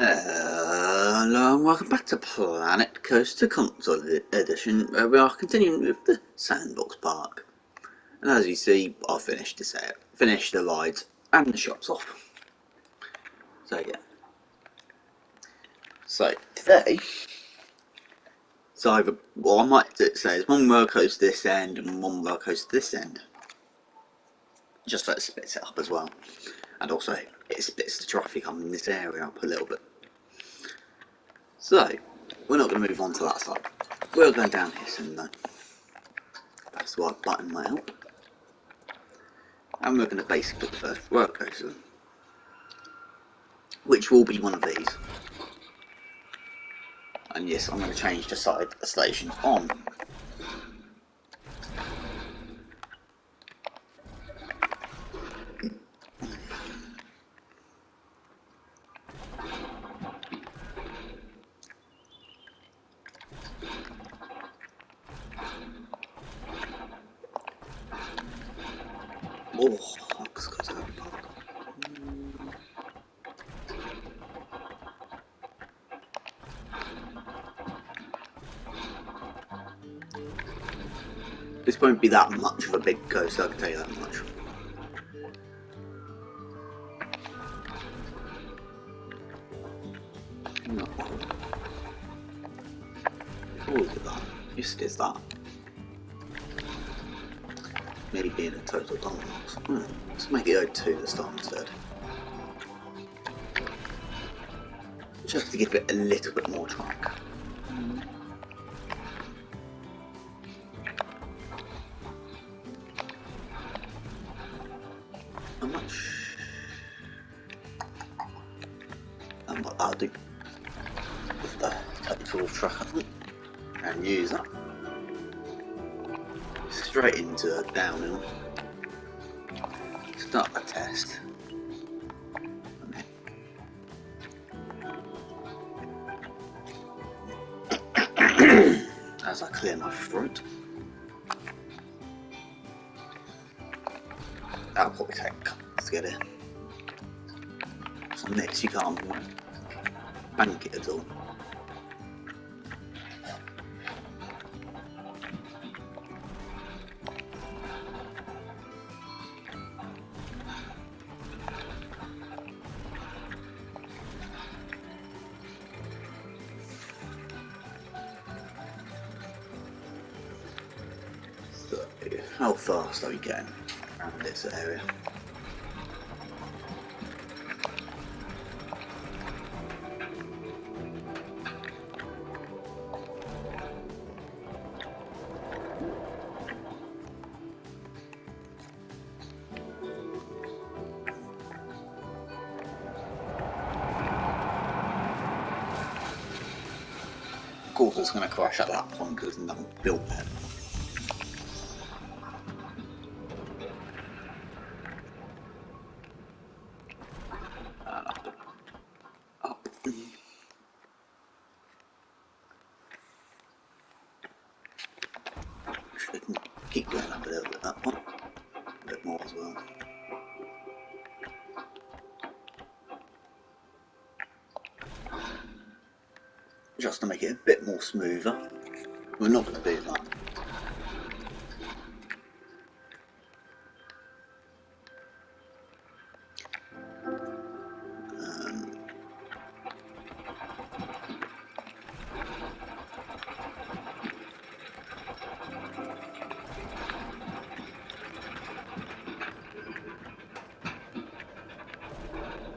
Hello and welcome back to Planet Coaster Console Edition, where we are continuing with the Sandbox Park. And as you see, I've finished this out, finished the rides and the shops off. So yeah. So today, I might say there's one roller coaster this end and one roller coaster this end. Just so it splits it up as well. And also, it splits the traffic up in this area up a little bit. So, we're not going to move on to that side. We're going down here soon though. That's the right button now. And we're going to basically put the first roller coaster, which will be one of these. And yes, I'm going to change the side the stations on. Oh, that's got to park. This won't be that much of a big coaster, I can tell you that much. No. Oh, look at that. Yes, it is that. Maybe being a total dominance. Let's make it O2 this time instead. Just to give it a little bit more track. How much? And what I'll do with the total track, I think, and use that straight into a downhill. Start the test. As I clear my throat. That'll probably take a couple minutes to get in. So next you can't bank it at all. So, how fast are we getting around this area? Of course it's going to crash at that point because there's nothing built there. Up. Actually, I can keep going up a little bit that one. A bit more as well. Just to make it a bit more smoother. We're not going to do that.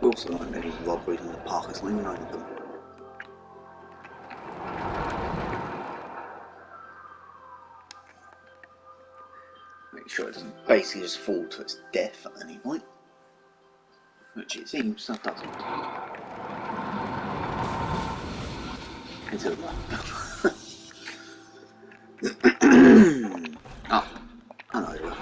We also don't want any robberies in the park, it's not even open. Make sure it doesn't basically just fall to its death at any point. Which it seems that doesn't. Until up and over.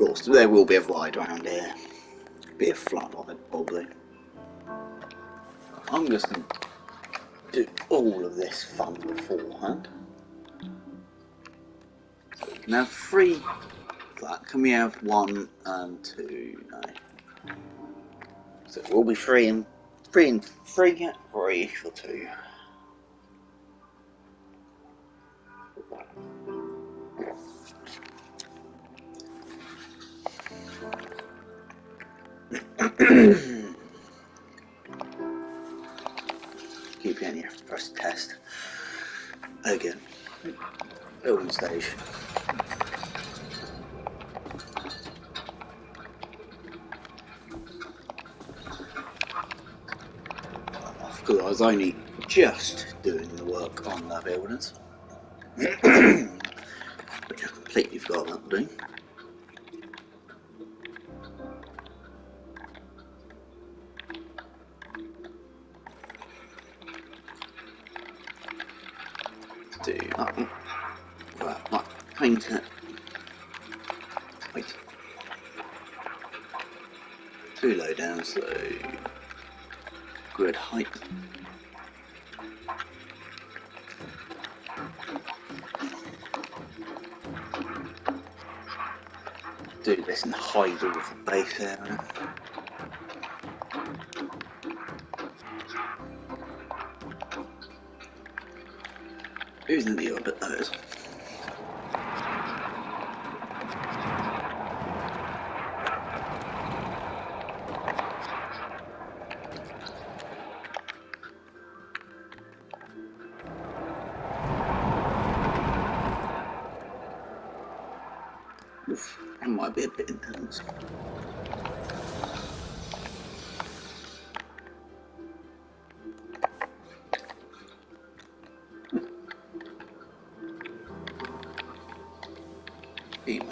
course, there will be a ride around here. Be a flat ride, probably. I'm just going to do all of this fun beforehand. So we can have 3 flat. Can we have 1 and 2? No. So it will be 3 and 3 for 2. Keep getting you have to press test again. Building stage. Because I was only just doing the work on the buildings, which I completely forgot about doing. Do right, paint it. Wait. Too low down, so grid height. Do this and hide all of the base area. Using the orbit those. Oof, that might be a bit intense.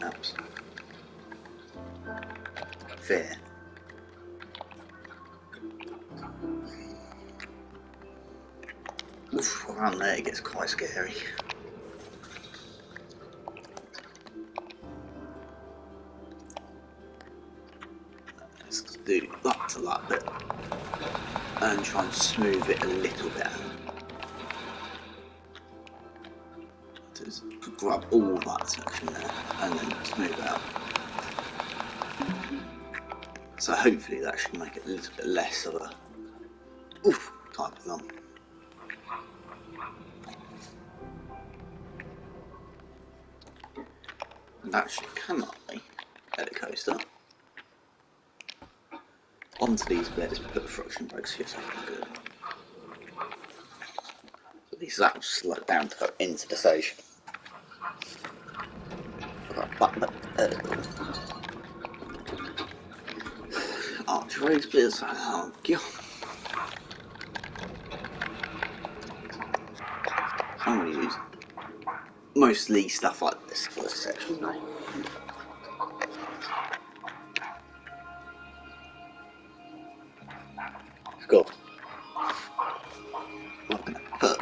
Maps. Fair. Oof, around there it gets quite scary. Let's do that to that bit and try and smooth it a little bit out. Just grab all that section there and then smooth it out. So hopefully that should make it a little bit less of a oof type of lump. And that should come up at the coaster. Onto these bits, put the friction brakes here so good. So these will slow down to go into the station. Arch raise bits, oh god. I'm going to use mostly stuff like this for this section now. Go. I'm going to put,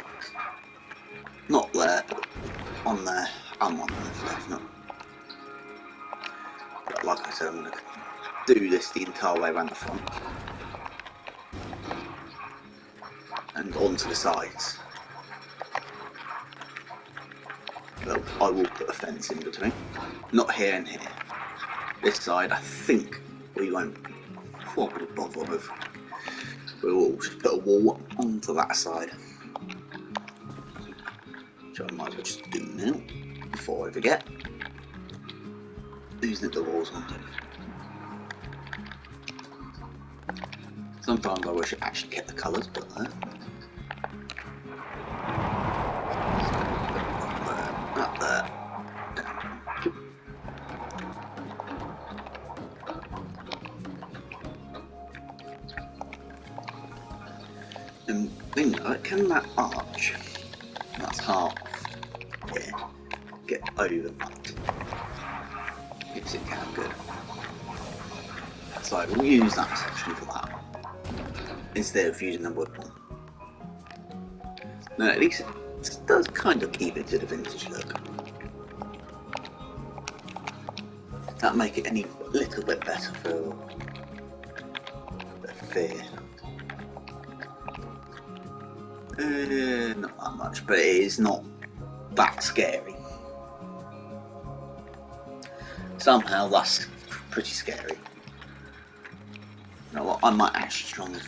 not there, on there, and on there, definitely. But like I said, I'm going to do this the entire way around the front. And onto the sides. Well, I will put a fence in between. Not here and here. This side, I think we won't probably bother with. We will just put a wall onto that side. Which I might as well just do now, before I forget. Using the walls onto. Sometimes I wish I actually kept the colours, but there. Up there. And thing like, can that arch, that's half here, get over that? Yes, it can, good. So we'll use that section for that, instead of using the wood one. No, at least it does kind of keep it to the vintage look. that make it any little bit better for the fear. Not that much, but it is not that scary. Somehow that's pretty scary. You know what, I might actually try and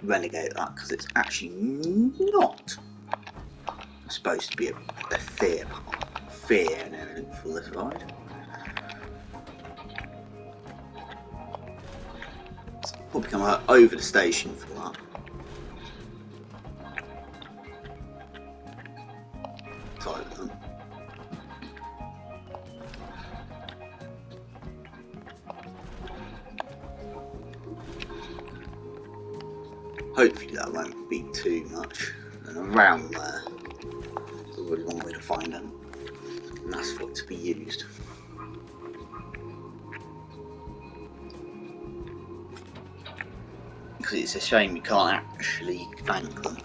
renegade that, because it's actually not supposed to be a fear and everything for this ride. So I'll probably come over the station for that. Sorry about that. Hopefully that won't be too much. And around there, there's a really long way to find them, and that's for it to be used. Because it's a shame you can't actually thank them.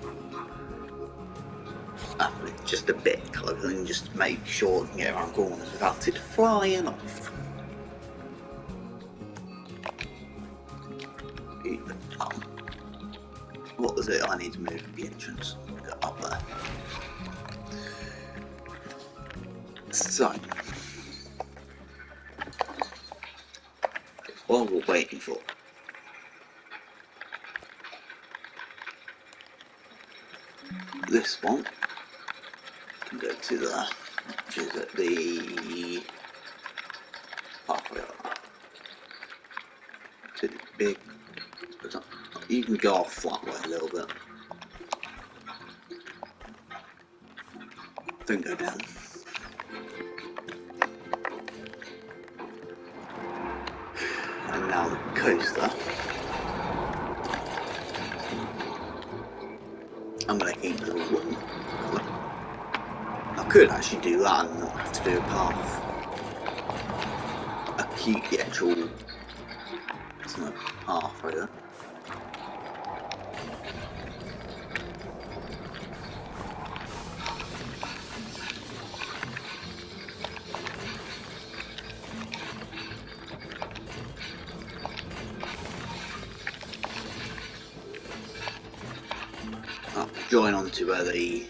Just a bit closer, and just make sure you can get around corners without it flying off. What was it? I need to move the entrance. Go up there. So, while we're waiting for this one, can go to there, which is at the halfway up to the big. You can go off that way a little bit. Then go down. And now the coaster. I'm going to keep the one. I could actually do that and not have to do a path. I keep the actual path right there. Join on to where the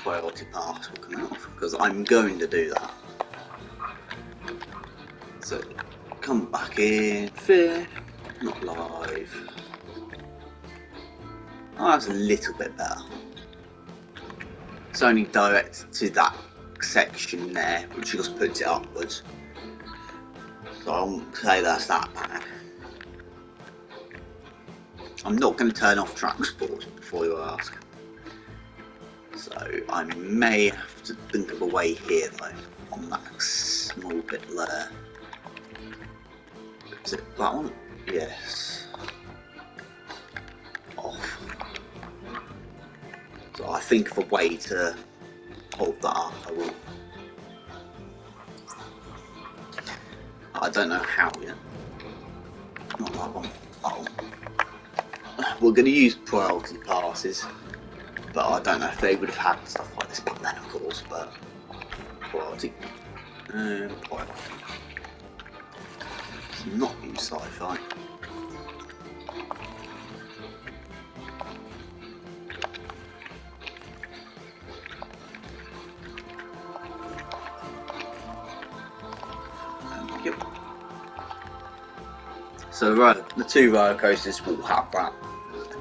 priority pass will come off, because I'm going to do that. So come back in, fear, not live. Oh, that's a little bit better. It's only directed to that section there, which just puts it upwards. So I won't say that's that bad. I'm not going to turn off transport before you ask. So I may have to think of a way here though, on that small bit there. Is it that one? Yes. Off. So I think of a way to hold that up, I will. I don't know how yet. Not that one. Oh. We're going to use priority passes. But I don't know if they would have had stuff like this back then, of course, but priority. Priority. It's not in sci-fi. Yep. So the two roller coasters will have that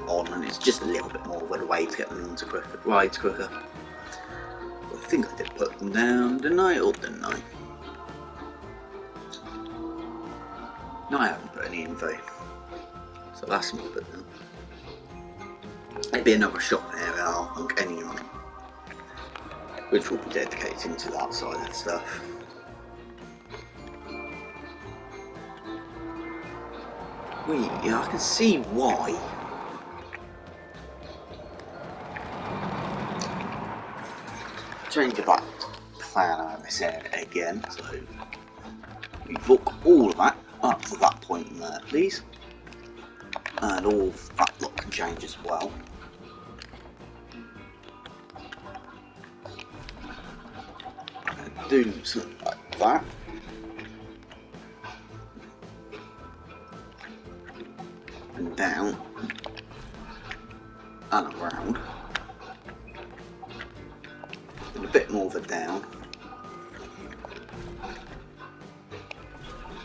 on, and it's just a little bit more of a way to get them onto rides quicker. I think I did put them down, didn't I, or didn't I? No, I haven't put any info. So that's not good then. There'd be another shop area, I think, anyway, which will be dedicated to that side of stuff. Yeah, I can see why. Change the back plan out of this area again, so we book all of that up to that point there, please. And all of that block can change as well. Do something like that. and down and around, and a bit more of a down,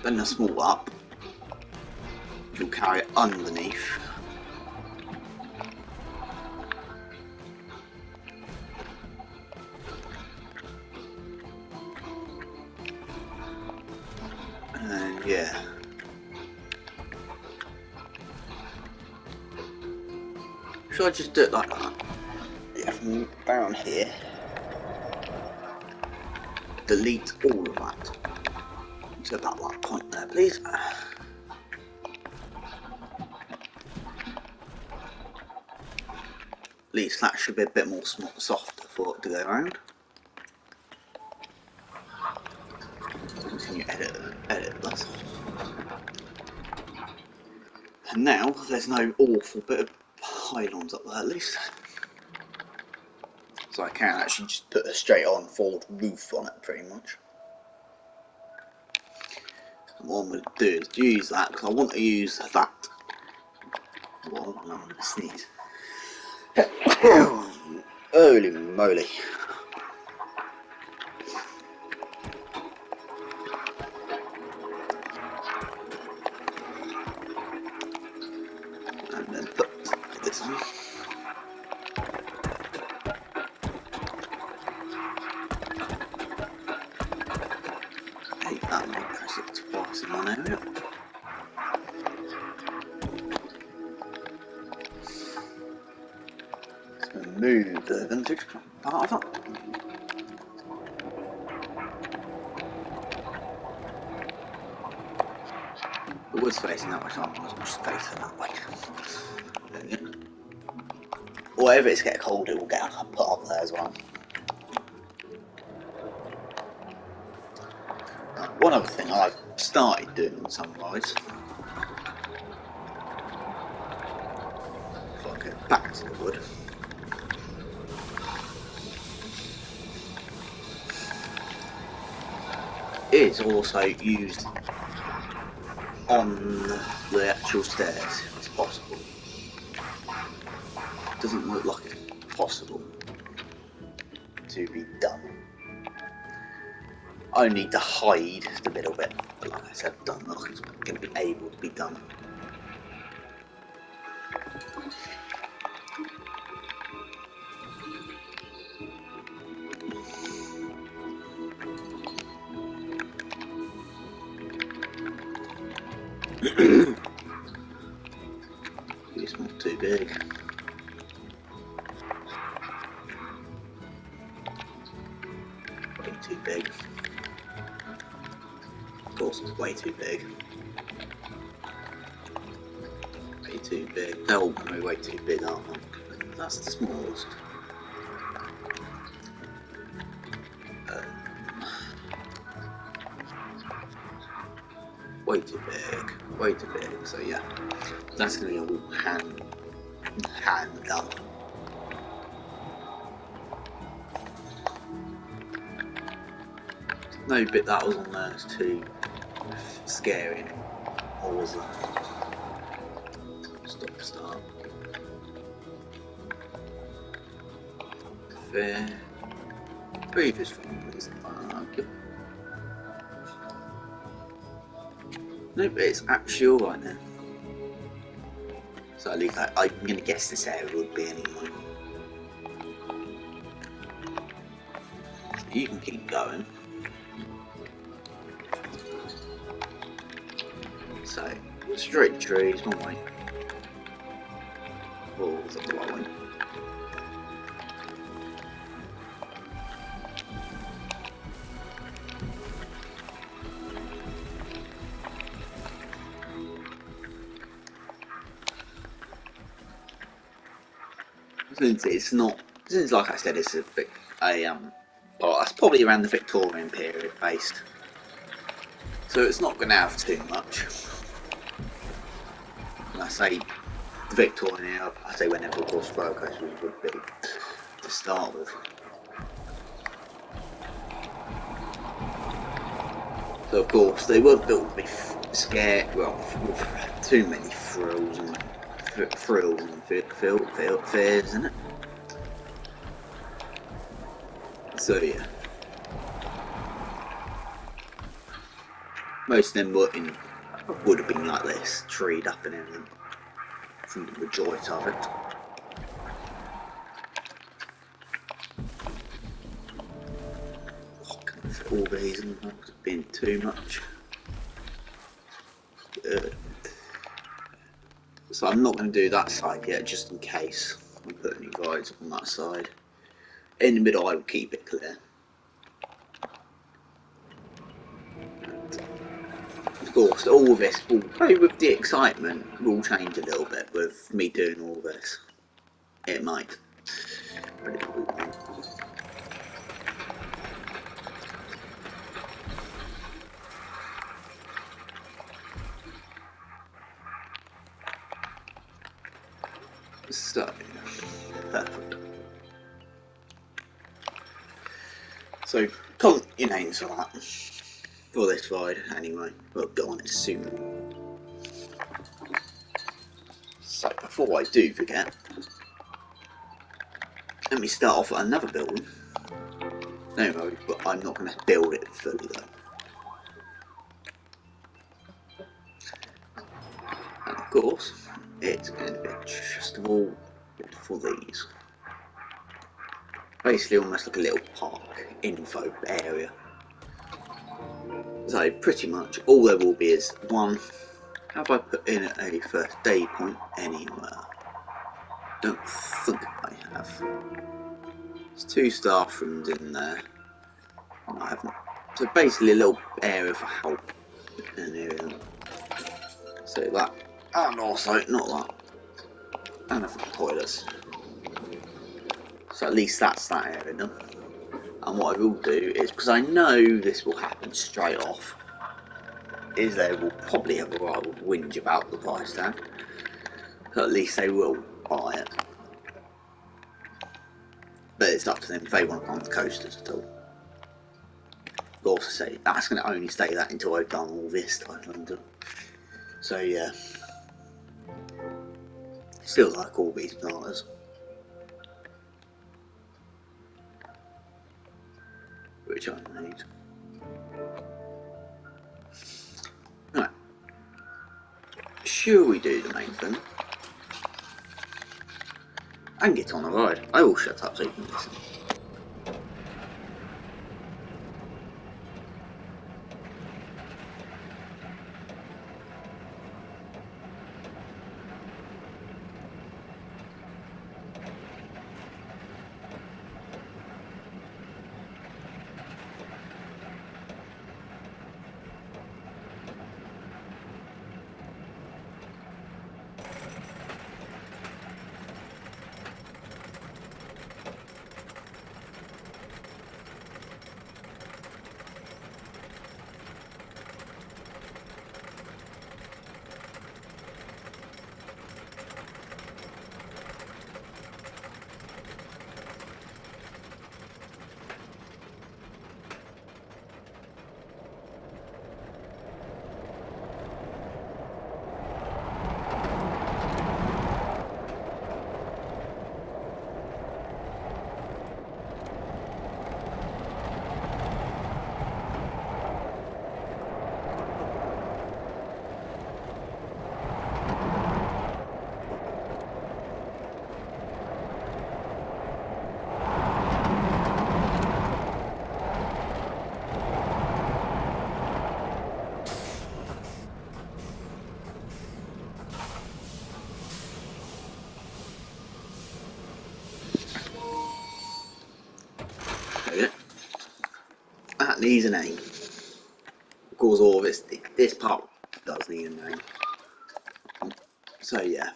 then a small up, you'll carry it underneath, and yeah. Should I just do it like that? Yeah, from down here, delete all of that. To about that point there, please. At least that should be a bit more softer for it to go around. Continue edit that. And now there's no awful bit of pylons up there at least. So I can actually just put a straight on forward roof on it pretty much. And what I'm going to do is use that because I want to use that. Well, I'm going to sneeze. Holy moly. And then put this on. Hate that when I press it twice in one area. Let's remove the vintage part of it. It was facing that way, so I was just facing that way. Or if it's getting cold, it will get put up there as well. One other thing I've started doing on some rides, if I go back to the wood, is also used on the actual stairs if it's possible. It doesn't look like it's possible to be done. I need to hide the middle bit, but like I said, it doesn't look like it's going to be able to be done. It's not too big. Way too big. Of course, it's way too big. Way too big. They're all going to be way too big, aren't they? That's the smallest. Way too big. Way too big. So yeah, that's going to be all hand done. No bit that was on there is too scary, or was it? Stop, start. Fair. Previous one is good. Nope, it's actually alright now. So at least I'm going to guess this area would be anyway. You can keep going. So, straight trees, one way. Balls up the right way. Since like I said, it's well, it's probably around the Victorian period based. So it's not going to have too much. When I say the Victorian era, I say whenever of course roller coasters would be to start with. So of course they were built scare, well, too many fears, isn't it? So yeah, most of them would have been like this, treed up and everything, from the majority of it. Oh, can I fit all these in? It's been too much. So I'm not going to do that side yet, just in case I put any guides on that side. In the middle, I will keep it clear. Of course, all this will, with the excitement, will change a little bit with me doing all this. It might. But it will. So, perfect. So, comment your names for that. For this ride, anyway. We'll get on it soon. So, before I do forget, let me start off with another building. No, but I'm not going to build it fully though. And of course, it's going to be just all for these. Basically almost like a little park info area. So pretty much all there will be is one, have I put in a first day point anywhere? Don't think I have. There's 2 staff rooms in there. No, I haven't. So basically a little area for help and everything. So that, and also not that. And I've got toilets. So at least that's that area done. And what I will do is, because I know this will happen straight off, is they will probably have a rival whinge about the price tag. So at least they will buy it. But it's up to them if they want to go on the coasters at all. But also say, that's going to only stay that until I've done all this time in London. So yeah. Still like all these bananas. Which I need. Right. Shall we do the main thing? And get on the ride. I will shut up so you can listen. Okay. That needs a name. Of course, all of this part does need a name. So yeah.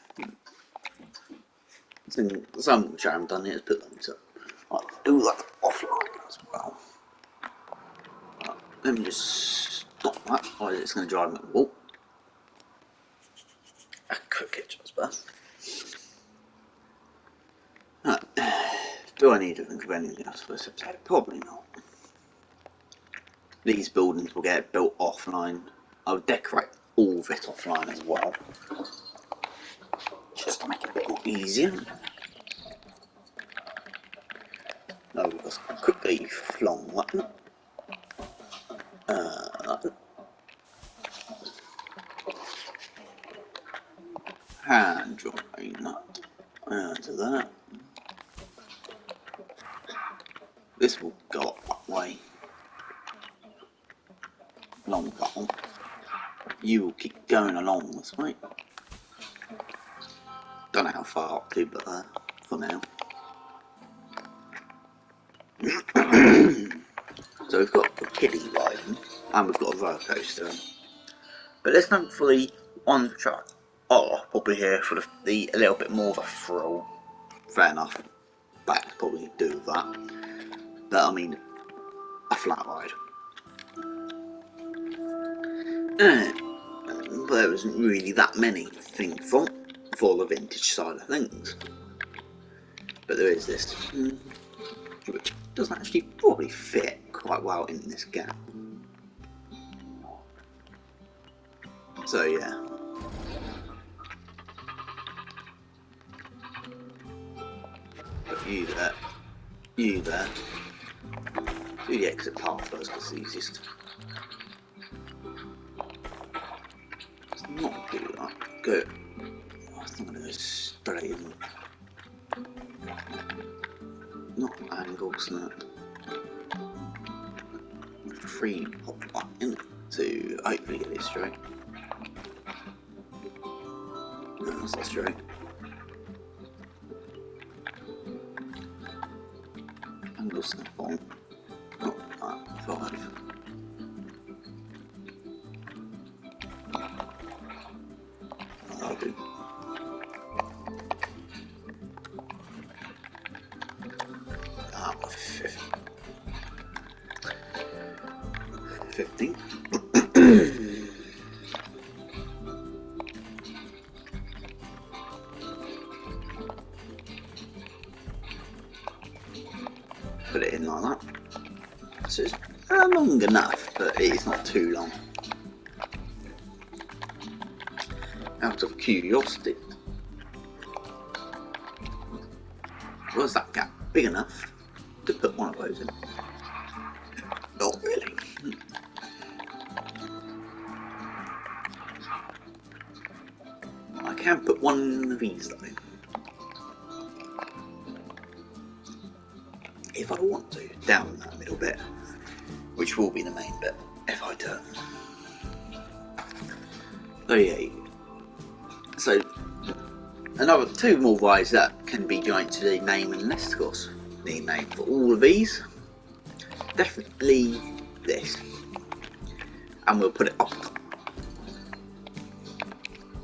Some which I haven't done yet is put them to. I'll do that offline as well. Let me just stop that, or it's going to drive me up the wall. A cricket just best. Right. Do I need to think of anything else for this episode? Probably not. These buildings will get built offline. I'll decorate all of it offline as well, just to make it a bit more easier. Now we've got to quickly flong button. Hand drawing that to that. This will go up that way. Long button. You will keep going along this way. Don't know how far up to, but for now. So we've got the kiddie riding, and we've got a roller coaster. But let's thankfully on track. Oh, probably here for the a little bit more of a thrill. Fair enough. Back probably do that. But I mean, a flat ride. But there isn't really that many things for the vintage side of things. But there is this, which does actually probably fit quite well in this gap. So yeah. Put you there, you there. Do the exit path first because it's easiest. It's not do that. Go. I think I'm going to go straight in. Not angle snap. Free pop back in to hopefully get it straight. No, that's not straight. Angle snap on. Not that 5. That'll do. That was 15. Put it in like that. So it's long enough, but it's not too long. Out of curiosity, was that gap big enough to put one of those in? Not really. I can put one of these though, if I want to, down that middle bit, which will be the main bit if I do. So yeah, so another 2 more rides that can be joined to the name and list, of course. The name for all of these, definitely this, and we'll put it up top.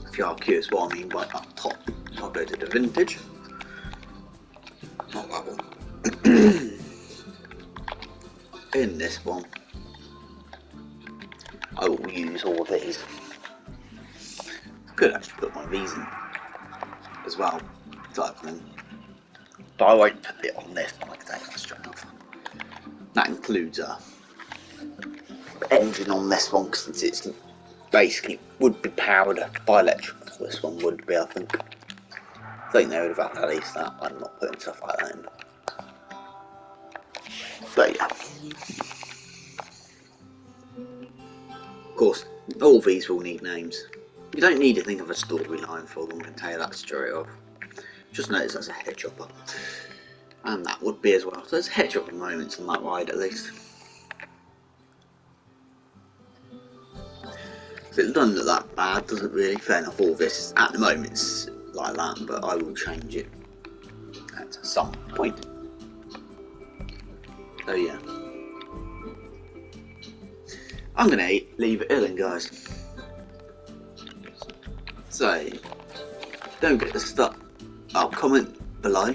If you are curious what I mean by up top, I'll go to the vintage, not that one. In this one, I will use all of these. Could actually put one of these in as well, type thing. But I won't put it on this one, I can take that straight off. That includes a engine on this one, because it's basically would be powered by electrical. This one would be, I think. I think they would have had at least that. I'm not putting stuff like that in. But yeah. Of course, all these will need names. You don't need to think of a storyline for them, I can tell you that straight off. Just notice that's a head chopper. And that would be as well. So there's head chopper moments on that ride at least. So it doesn't look that bad, doesn't really. Fair enough, all this at the moment it's like that, but I will change it at some point. So yeah. I'm going to leave it here then, guys. So, don't forget to start. I'll comment below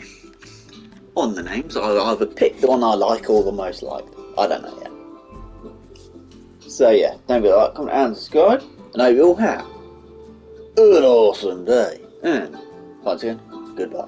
on the names. I'll either pick the one I like or the most liked. I don't know yet. So yeah, don't forget to like, comment and subscribe. And I hope you all have an awesome day. And once again, goodbye.